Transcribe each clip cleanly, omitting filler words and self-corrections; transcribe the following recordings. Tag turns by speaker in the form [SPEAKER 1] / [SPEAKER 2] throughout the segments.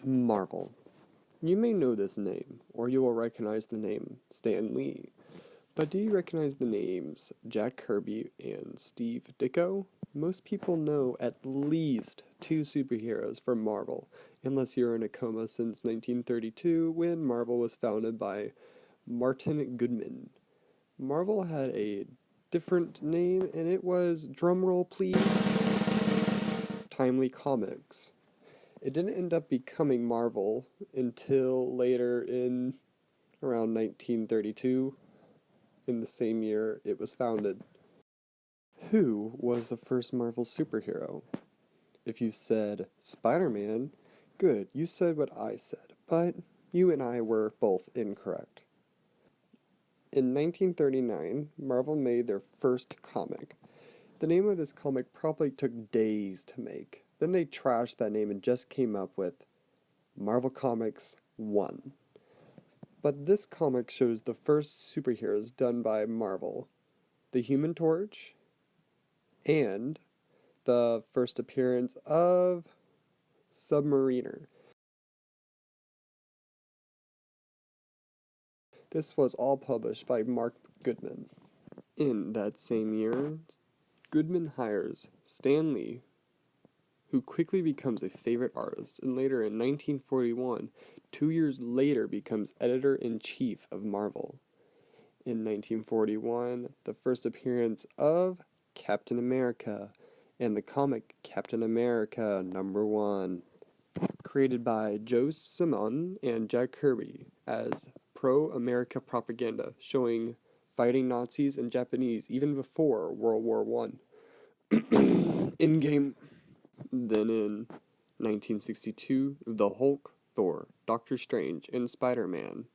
[SPEAKER 1] Marvel. You may know this name, or you will recognize the name Stan Lee. But do you recognize the names Jack Kirby and Steve Ditko? Most people know at least two superheroes from Marvel, unless you're in a coma since 1932 when Marvel was founded by Martin Goodman. Marvel had a different name, and it was, drumroll please, Timely Comics. It didn't end up becoming Marvel until later in around 1932, in the same year it was founded. Who was the first Marvel superhero? If you said Spider-Man, good, you said what I said, but you and I were both incorrect. In 1939, Marvel made their first comic. The name of this comic probably took days to make. Then they trashed that name and just came up with Marvel Comics 1. But this comic shows the first superheroes done by Marvel. The Human Torch, and the first appearance of Submariner. This was all published by Mark Goodman. In that same year, Goodman hires Stan Lee, who quickly becomes a favorite artist, and later in 1941, 2 years later, becomes editor-in-chief of Marvel. In 1941, the first appearance of Captain America, and the comic Captain America #1, created by Joe Simon and Jack Kirby as pro-America propaganda, showing fighting Nazis and Japanese even before World War I. In-game. Then in 1962, the Hulk, Thor, Doctor Strange, and Spider-Man.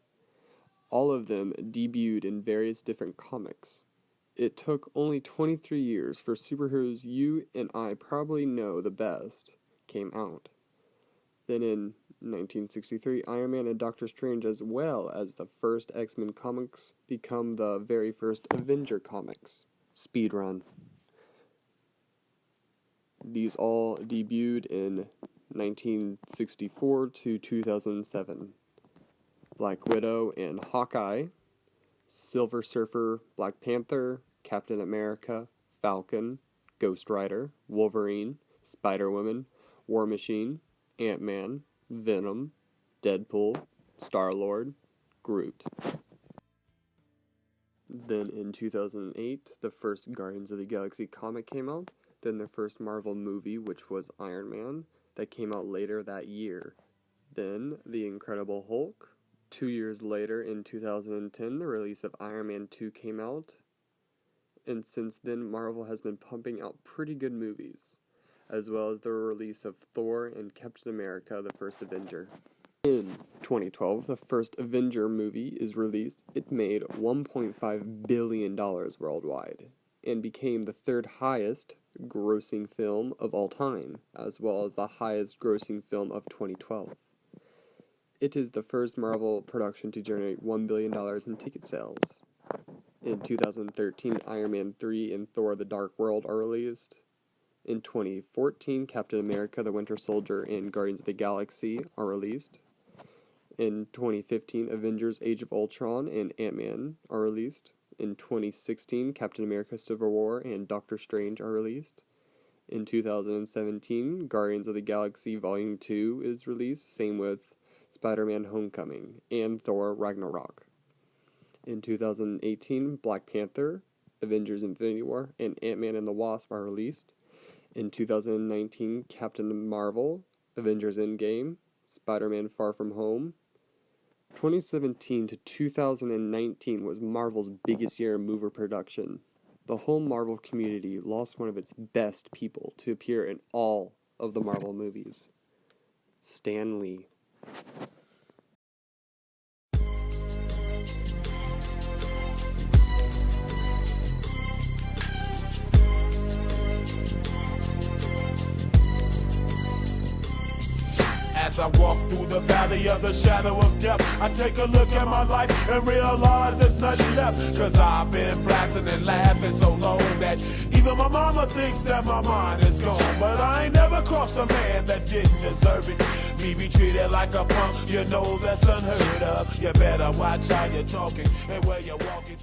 [SPEAKER 1] All of them debuted in various different comics. It took only 23 years for superheroes you and I probably know the best came out. Then in 1963, Iron Man and Doctor Strange, as well as the first X-Men comics, become the very first Avenger comics. Speedrun. These all debuted in 1964 to 2007. Black Widow and Hawkeye, Silver Surfer, Black Panther, Captain America, Falcon, Ghost Rider, Wolverine, Spider-Woman, War Machine, Ant-Man, Venom, Deadpool, Star-Lord, Groot. Then in 2008, the first Guardians of the Galaxy comic came out. Then the first Marvel movie, which was Iron Man, that came out later that year. Then The Incredible Hulk. 2 years later, in 2010, the release of Iron Man 2 came out. And since then, Marvel has been pumping out pretty good movies, as well as the release of Thor and Captain America, the first Avenger. In 2012, the first Avenger movie is released. It made $1.5 billion worldwide, and became the third highest grossing film of all time, as well as the highest grossing film of 2012. It is the first Marvel production to generate $1 billion in ticket sales. In 2013, Iron Man 3 and Thor: The Dark World are released. In 2014, Captain America: The Winter Soldier and Guardians of the Galaxy are released. In 2015, Avengers: Age of Ultron and Ant-Man are released. In 2016, Captain America: Civil War and Doctor Strange are released. In 2017, Guardians of the Galaxy Volume 2 is released, same with Spider-Man: Homecoming and Thor: Ragnarok. In 2018, Black Panther, Avengers: Infinity War, and Ant-Man and the Wasp are released. In 2019, Captain Marvel, Avengers: Endgame, Spider-Man: Far From Home. 2017 to 2019 was Marvel's biggest year in movie production. The whole Marvel community lost one of its best people to appear in all of the Marvel movies. Stan Lee.
[SPEAKER 2] As I walk through the valley of the shadow of death, I take a look at my life and realize there's nothing left. Cause I've been blasting and laughing so long that even my mama thinks that my mind is gone. But I ain't never crossed a man that didn't deserve it. Me be treated like a punk, you know that's unheard of. You better watch how you're talking and where you're walking.